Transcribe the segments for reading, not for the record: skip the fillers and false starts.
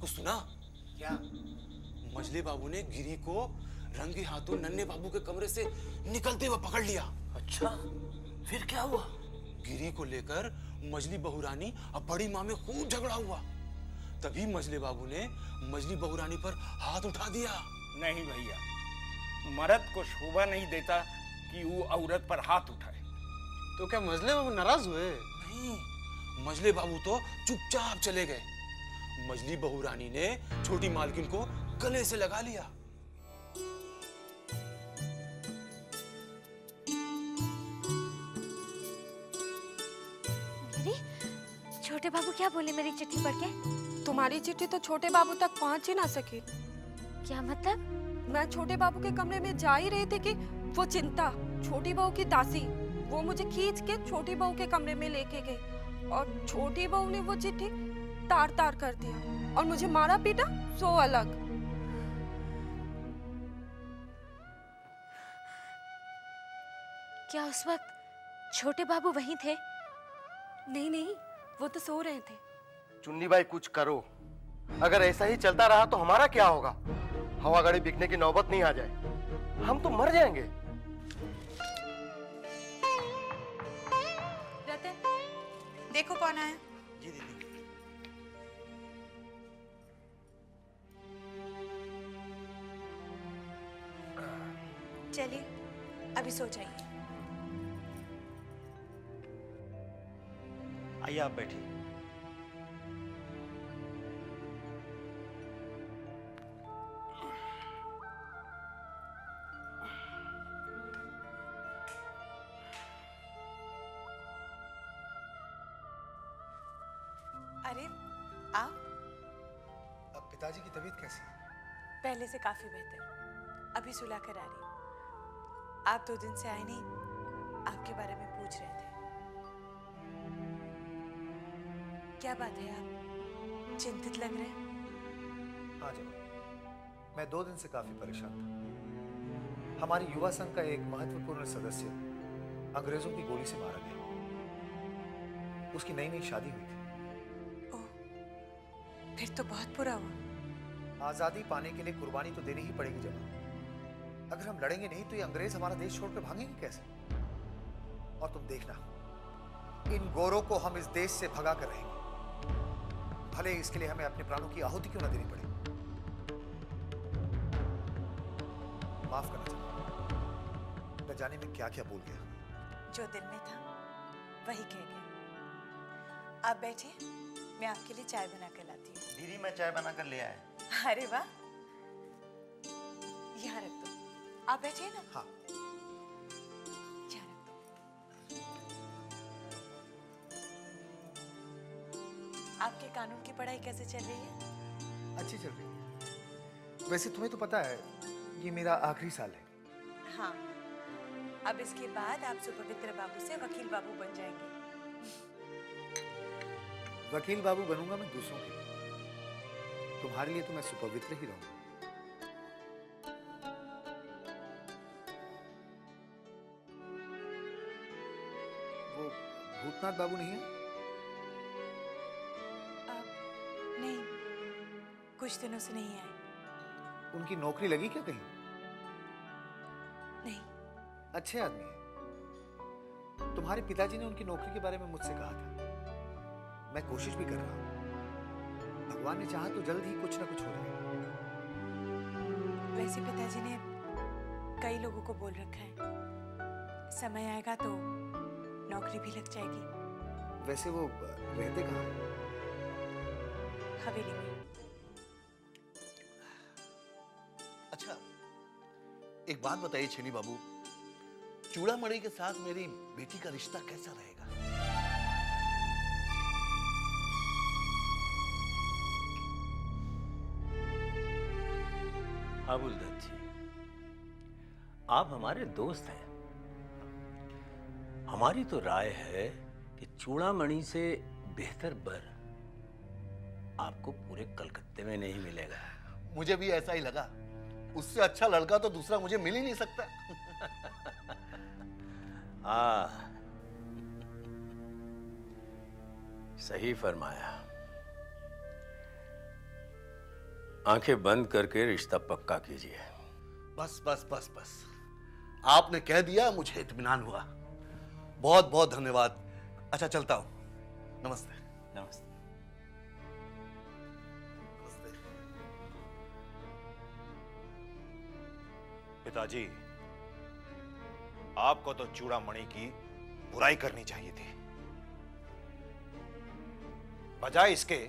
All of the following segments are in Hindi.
कुछ सुना? क्या? मजले बाबू ने गिरी को रंगे हाथों नन्हे बाबू के कमरे से निकलते हुए पकड़ लिया। अच्छा, फिर क्या हुआ? गिरी को लेकर मजली बहुरानी और बड़ी माँ में खूब झगड़ा हुआ। तभी मजले बाबू ने मजली बहुरानी पर हाथ उठा दिया। नहीं भैया, मर्द को शोभा नहीं देता कि वो औरत पर हाथ उठाए। तो क्या मजले बाबू नाराज हुए? नहीं, मजले बाबू तो चुपचाप चले गए। मजली बहुरानी ने छोटी मालकिन को गले से लगा लिया। गिरी, छोटे बाबू क्या बोले मेरी चिट्ठी पढ़ के? तुम्हारी चिट्ठी तो छोटे बाबू तक पहुंच ही ना सकी। क्या मतलब? मैं छोटे बाबू के कमरे में जा ही रही थी कि वो चिंता, छोटी बहू की दासी, वो मुझे खींच के छोटी बहू के कमरे में लेके गई और छोटी बहू ने वो चिट्ठी तार तार कर दिया और मुझे मारा पीटा सो अलग। क्या उस वक्त छोटे बाबू वहीं थे? नहीं नहीं, वो तो सो रहे थे। चुन्नी भाई कुछ करो, अगर ऐसा ही चलता रहा तो हमारा क्या होगा? हवा गाड़ी बिकने की नौबत नहीं आ जाए, हम तो मर जाएंगे। रतन, देखो कौन आया। जी दीदी। चलिए अभी सो जाइए। आइए आप बैठिए। अरे आप? अब पिताजी की तबीयत कैसी है? पहले से काफी बेहतर, अभी सुला कर आ रही। आप 2 दिन से आए नहीं, आपके बारे में पूछ रहे थे। क्या बात है, आप चिंतित लग रहे हैं? हाँ जनाब, मैं 2 दिन से काफी परेशान था। हमारी युवा संघ का एक महत्वपूर्ण सदस्य अंग्रेजों की गोली से मारा गया। उसकी नई नई शादी हुई थी। फिर तो बहुत बुरा हुआ। आजादी पाने के लिए कुर्बानी तो देनी ही पड़ेगी जनाब। अगर हम लड़ेंगे नहीं तो ये अंग्रेज हमारा देश छोड़कर भागेंगे कैसे? और तुम देखना, इन गोरों को हम इस देश से भगा कर रहेंगे, भले इसके लिए हमें अपने प्राणों की आहुति क्यों ना देनी पड़े। माफ करना जनाब, न जाने में क्या क्या बोल गया। जो दिल में था वही कह गया। आप बैठिए, मैं आपके लिए चाय बना कर लाती हूँ। दीदी मैं चाय बना कर ले आया। अरे वाह, यहाँ रख दो। आप बैठिए ना। हाँ। यहाँ रख दो। आपके कानून की पढ़ाई कैसे चल रही है? अच्छी चल रही है। वैसे तुम्हें तो पता है ये मेरा आखिरी साल है। हाँ, अब इसके बाद आप सुपवित्र बाबू से वकील बाबू बन जाएंगे। वकील बाबू बनूंगा मैं दूसरों के लिए, तुम्हारे लिए तो मैं सुपवित्र ही रहूंगा। वो भूतनाथ बाबू नहीं है? नहीं, कुछ दिनों से नहीं आए। उनकी नौकरी लगी क्या कहीं? नहीं। अच्छे आदमी हैं। तुम्हारे पिताजी ने उनकी नौकरी के बारे में मुझसे कहा था। मैं कोशिश भी कर रहा हूं, भगवान ने चाहा तो जल्द ही कुछ ना कुछ हो जाएगा। वैसे पिताजी ने कई लोगों को बोल रखा है, समय आएगा तो नौकरी भी लग जाएगी। वैसे वो रहते कहाँ हैं? हवेली में। अच्छा, एक बात बताइए छेनी बाबू, चूड़ामणि के साथ मेरी बेटी का रिश्ता कैसा रहेगा? अबुलदत्त जी, आप हमारे दोस्त हैं। हमारी तो राय है कि चूड़ामणि से बेहतर बर आपको पूरे कलकत्ते में नहीं मिलेगा। मुझे भी ऐसा ही लगा। उससे अच्छा लड़का तो दूसरा मुझे मिल ही नहीं सकता। हाँ, सही फरमाया। आंखें बंद करके रिश्ता पक्का कीजिए। बस बस बस बस, आपने कह दिया, मुझे इत्मीनान हुआ। बहुत बहुत धन्यवाद। अच्छा चलता हूं। नमस्ते। नमस्ते। नमस्ते। पिताजी, आपको तो चूड़ामणि की बुराई करनी चाहिए थी। बजाय इसके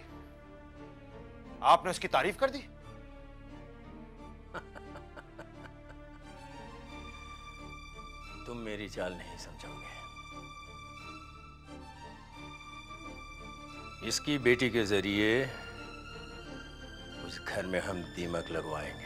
आपने उसकी तारीफ कर दी। तुम मेरी चाल नहीं समझोगे। इसकी बेटी के जरिए उस घर में हम दीमक लगवाएंगे।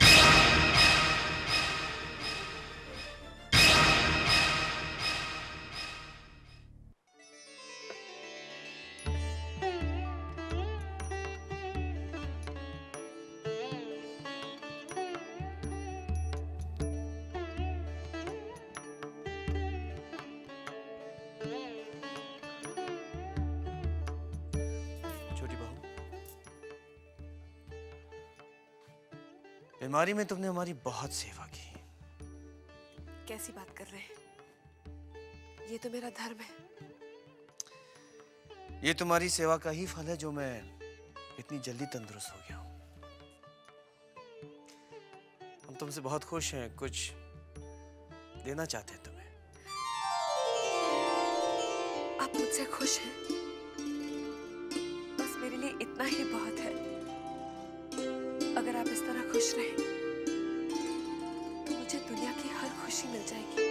छोटी बहू, बीमारी में तुमने हमारी बहुत सेवा की। कैसी बात कर रहे हैं? ये तो मेरा धर्म है। ये तुम्हारी सेवा का ही फल है जो मैं इतनी जल्दी तंदुरुस्त हो गया हूं। हम तुमसे बहुत खुश हैं, कुछ देना चाहते हैं तुम्हें। आप मुझसे खुश हैं? बस मेरे लिए इतना ही बहुत है। अगर आप इस तरह खुश रहें तो मुझे दुनिया की हर खुशी मिल जाएगी।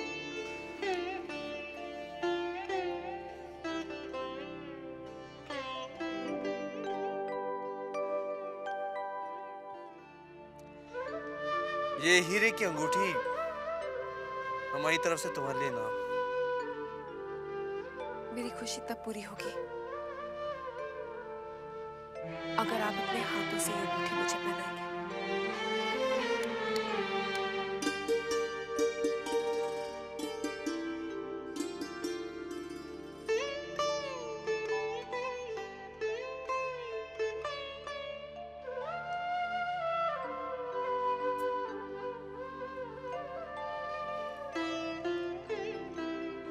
ये हीरे की अंगूठी हमारी तरफ से तुम्हारे लिए नाम। मेरी खुशी तब पूरी होगी अगर आप अपने हाथों से ये अंगूठी मुझे पहनाएंगे।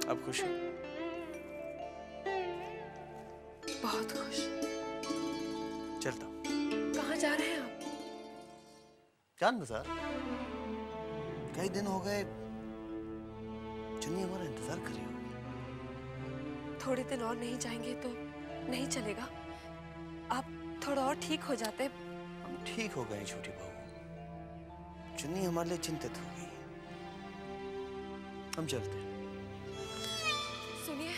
अब खुश हो? बहुत खुश। चलता हूं। कहाँ जा रहे हैं आप? चांद बाजार। कई दिन हो गए, चुन्नी हमारा इंतजार कर रही होगी। थोड़े दिन और नहीं जाएंगे तो नहीं चलेगा। आप थोड़ा और ठीक हो जाते। हम ठीक हो गए छोटी बहू। चुन्नी हमारे लिए चिंतित हो गई। हम चलते हैं। सुनिए,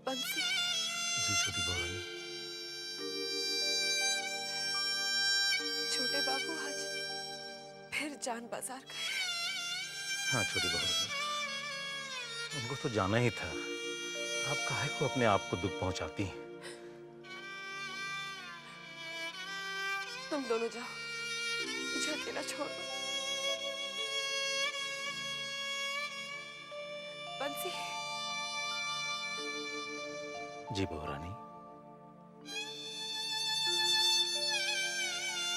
बंसी। जी छोटी बहू। छोटे बाबू आज फिर जान बाजार गए। हाँ छोटी बहू, उनको तो जाना ही था। आप काहे को अपने आप को दुख पहुंचाती हैं? तुम दोनों जाओ, मुझे अकेला छोड़ दो। बंसी। जी बहू रानी।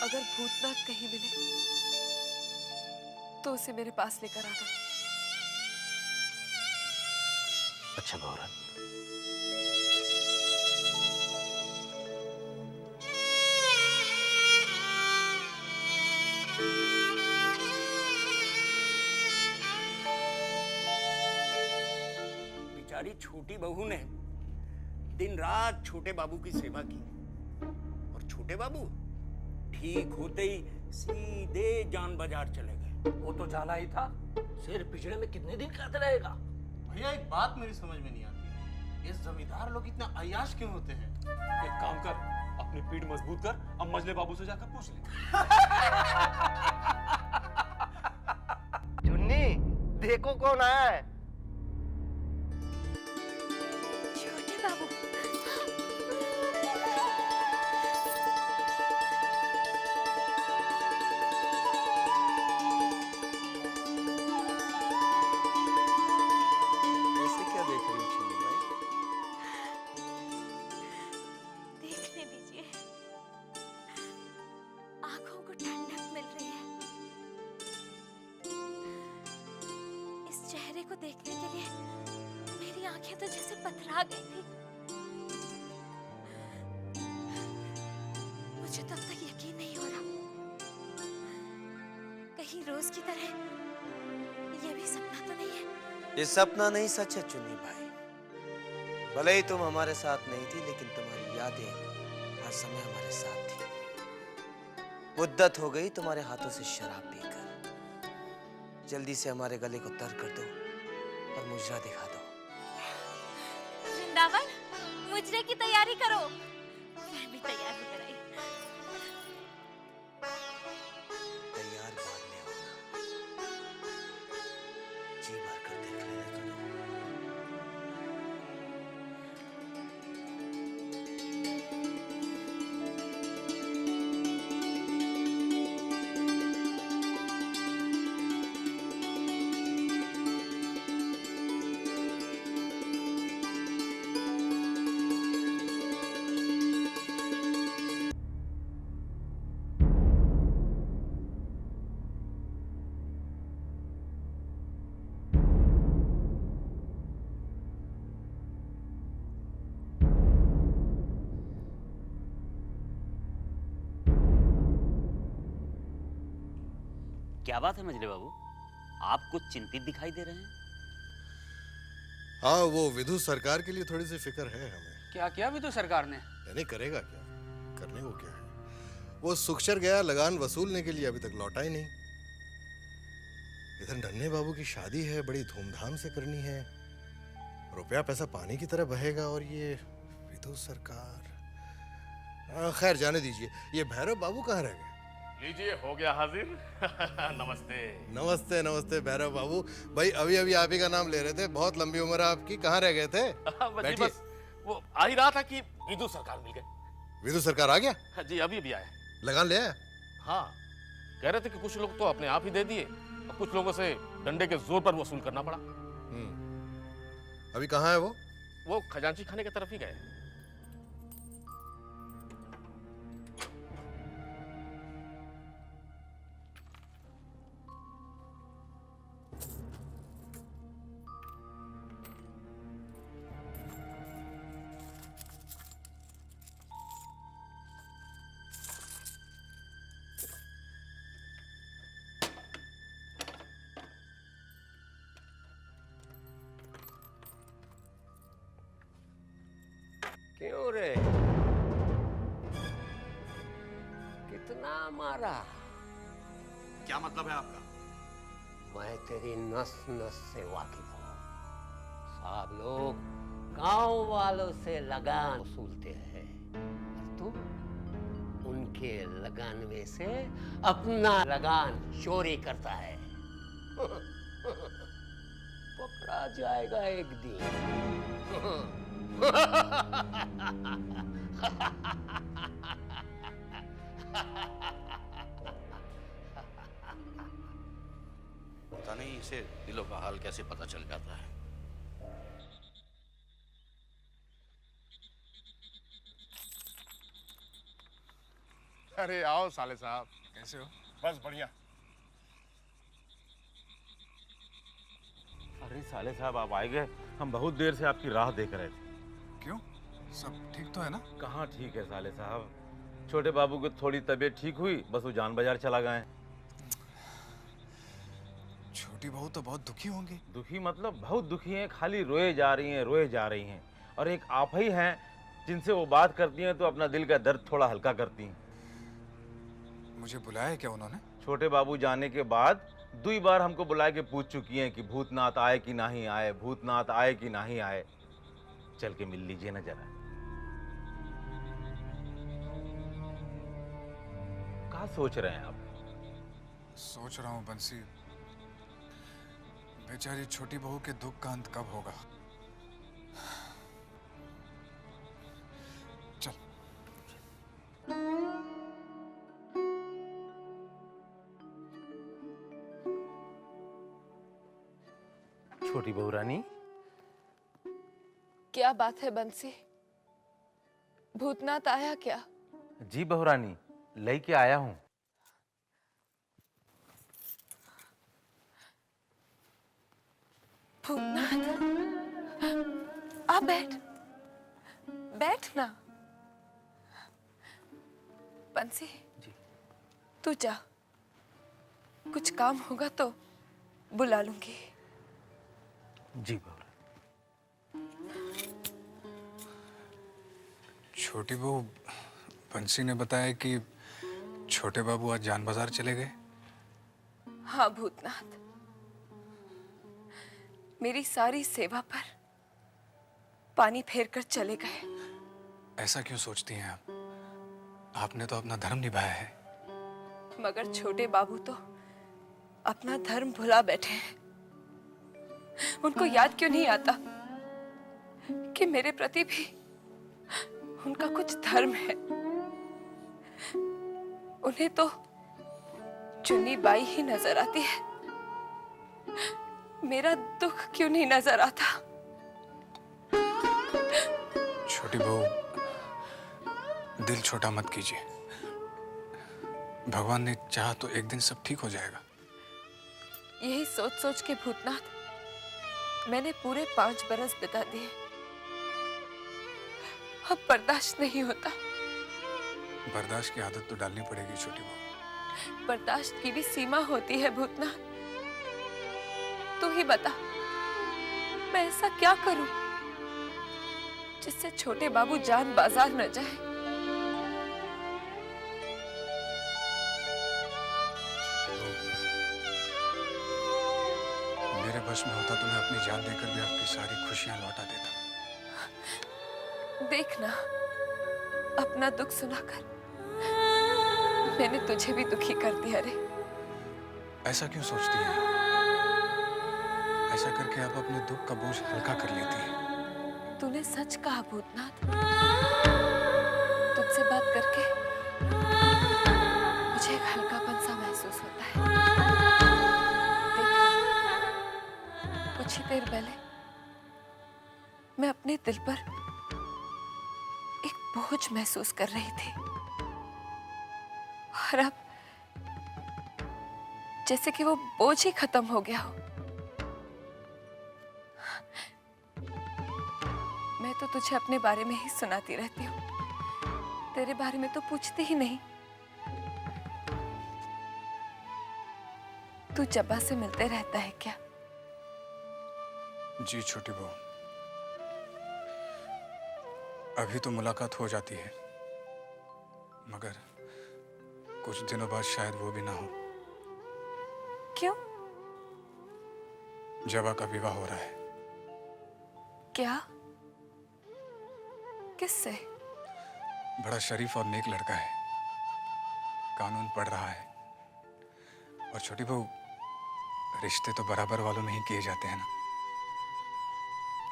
अगर भूतनाथ कहीं मिले तो उसे मेरे पास लेकर आना। अच्छा बहू रानी। बेचारी छोटी बहू ने दिन रात छोटे बाबू की सेवा की और छोटे बाबू ठीक होते ही सीधे जान बाजार चले गए। वो तो जाना ही था। सिर पिछड़े में कितने दिन खाते रहेगा? भैया एक बात मेरी समझ में नहीं आती, ये जमींदार लोग इतना अय्याश क्यों होते हैं? एक काम कर, अपनी पीठ मजबूत कर, अब मजले बाबू से जाकर पूछ ले। चुन्नी, देखो कौन आया है। छोटे बाबू। को देखने के लिए मेरी आंखें तो जैसे पथरा गई थी। मुझे तब तक यकीन नहीं हो रहा, कहीं रोज की तरह ये भी सपना तो नहीं है। ये सपना नहीं, सच है चुन्नी भाई। भले ही तुम हमारे साथ नहीं थी, लेकिन तुम्हारी यादें हर समय हमारे साथ थी। मुद्दत हो गई तुम्हारे हाथों से शराब पीकर। जल्दी से हमारे गले को तर कर दो और मुजरा दिखा दो। वृंदावन, मुजरे की तैयारी करो। मैं भी तैयार होकर आई। तैयार बाद में होना, जी भर कर देख लेने तो दो। क्या बात है मजले बाबू, आप कुछ चिंतित दिखाई दे रहे हैं? हाँ, वो विधु सरकार के लिए थोड़ी सी फिक्र है हमें। क्या किया विधु सरकार ने? यानी करेगा क्या, करने को क्या है। वो सुखचर गया लगान वसूलने के लिए, अभी तक लौटा ही नहीं। इधर नन्हे बाबू की शादी है, बड़ी धूमधाम से करनी है। रुपया पैसा पानी की तरह बहेगा, और ये विधु सरकार। खैर जाने दीजिए। ये भैरव बाबू कहाँ रह गए? लीजिए, हो गया हाजिर। नमस्ते। नमस्ते नमस्ते भैरव बाबू। भाई अभी अभी आप ही का नाम ले रहे थे, बहुत लंबी उम्र है आपकी। कहाँ रह गए थे? बैठिए। बस वो आ ही रहा था कि विधु सरकार मिल गए। विधु सरकार आ गया? जी अभी अभी आए। लगान ले आया? हाँ, कह रहे थे कि कुछ लोग तो अपने आप ही दे दिए और कुछ लोगों से डंडे के जोर पर वसूल करना पड़ा। अभी कहाँ है वो? वो खजांची खाने की तरफ ही गए। क्यों रे, कितना मारा? क्या मतलब है आपका? मैं तेरी नस नस से वाकिफ हूँ। सब लोग गांव वालों से लगान वसूलते हैं, और तू उनके लगान में से अपना लगान चोरी करता है। पकड़ा जाएगा एक दिन। पता नहीं इसे दिलों का हाल कैसे पता चल जाता है। अरे आओ साले साहब, कैसे हो? बस बढ़िया। अरे साले साहब, आप आए गए। हम बहुत देर से आपकी राह देख रहे थे। क्यों, सब ठीक तो है ना? कहाँ ठीक है साले साहब, छोटे बाबू की थोड़ी तबीयत ठीक हुई, बस वो जान बाजार चला गए। छोटी बहू तो बहुत दुखी होंगी। दुखी मतलब बहुत दुखी हैं, खाली रोए जा रही हैं, रोए जा रही हैं। और एक आप ही हैं जिनसे वो बात करती हैं तो अपना दिल का दर्द थोड़ा हल्का करती हैं। मुझे बुलाया क्या उन्होंने? छोटे बाबू जाने के बाद 2 बार हमको बुला के पूछ चुकी हैं कि भूतनाथ आए कि नहीं आए, भूतनाथ आए कि नहीं आए। चल के मिल लीजिए ना जरा। क्या सोच रहे हैं आप? सोच रहा हूँ बंसी, बेचारी छोटी बहू के दुख का अंत कब होगा। चल। छोटी बहू रानी, क्या बात है बंसी? भूतनाथ आया क्या? जी बहू रानी, लेके आया हूं। आप बैठ ना। बंसी तू जा, कुछ काम होगा तो बुला लूंगी। जी बाबा। छोटी बहू, बंसी ने बताया कि छोटे बाबू आज जान बाजार चले गए। हाँ भूतनाथ, मेरी सारी सेवा पर पानी फेर कर चले गए। ऐसा क्यों सोचती हैं आप? आपने तो अपना धर्म निभाया है। मगर छोटे बाबू तो अपना धर्म भुला बैठे हैं। उनको याद क्यों नहीं आता कि मेरे प्रति भी उनका कुछ धर्म है। उन्हें तो चुन्नी बाई ही नजर आती है। मेरा दुख क्यों नहीं नजर आता? छोटी बहू, दिल छोटा मत कीजिए। भगवान ने चाहा तो एक दिन सब ठीक हो जाएगा। यही सोच सोच के भूतनाथ मैंने पूरे 5 बरस बिता दिए। अब बर्दाश्त नहीं होता। बर्दाश्त की आदत तो डालनी पड़ेगी छोटी बहू। बर्दाश्त की भी सीमा होती है भूतनाथ। तू ही बता, मैं ऐसा क्या करूं जिससे छोटे बाबू जान बाजार न जाए। मेरे बस में होता तो मैं अपनी जान देकर भी आपकी सारी खुशियां लौटा देता। देखना, अपना दुख सुनाकर मैंने तुझे भी दुखी कर दिया रे। ऐसा क्यों सोचती हैं? ऐसा करके आप अपने दुख का बोझ हल्का कर लेती हैं। तूने सच कहा भूतनाथ। तुझसे बात करके मुझे एक हल्कापन सा महसूस होता है। देखना, कुछ ही देर पहले मैं अपने दिल पर एक बोझ महसूस कर रही थी, और अब जैसे कि वो बोझ ही खत्म हो गया हो। मैं तो तुझे अपने बारे में ही सुनाती रहती हूँ, तेरे बारे में तो पूछती ही नहीं। तू जब्बा से मिलते रहता है क्या? जी छोटी बहू, अभी तो मुलाकात हो जाती है, मगर कुछ दिनों बाद शायद वो भी ना हो। क्यों? जबा का विवाह हो रहा है। क्या? किससे? बड़ा शरीफ और नेक लड़का है, कानून पढ़ रहा है। और छोटी बहू, रिश्ते तो बराबर वालों में ही किए जाते हैं ना।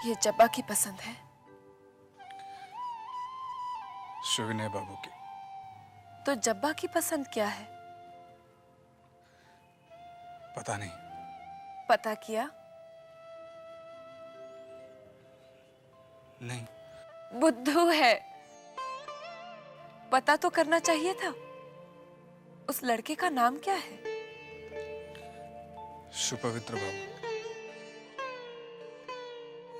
ये जब्बा की पसंद है? सुविनय बाबू की। तो जब्बा की पसंद क्या है? पता नहीं। पता किया? नहीं। बुद्धू है। पता तो करना चाहिए था। उस लड़के का नाम क्या है? सुपवित्र बाबू।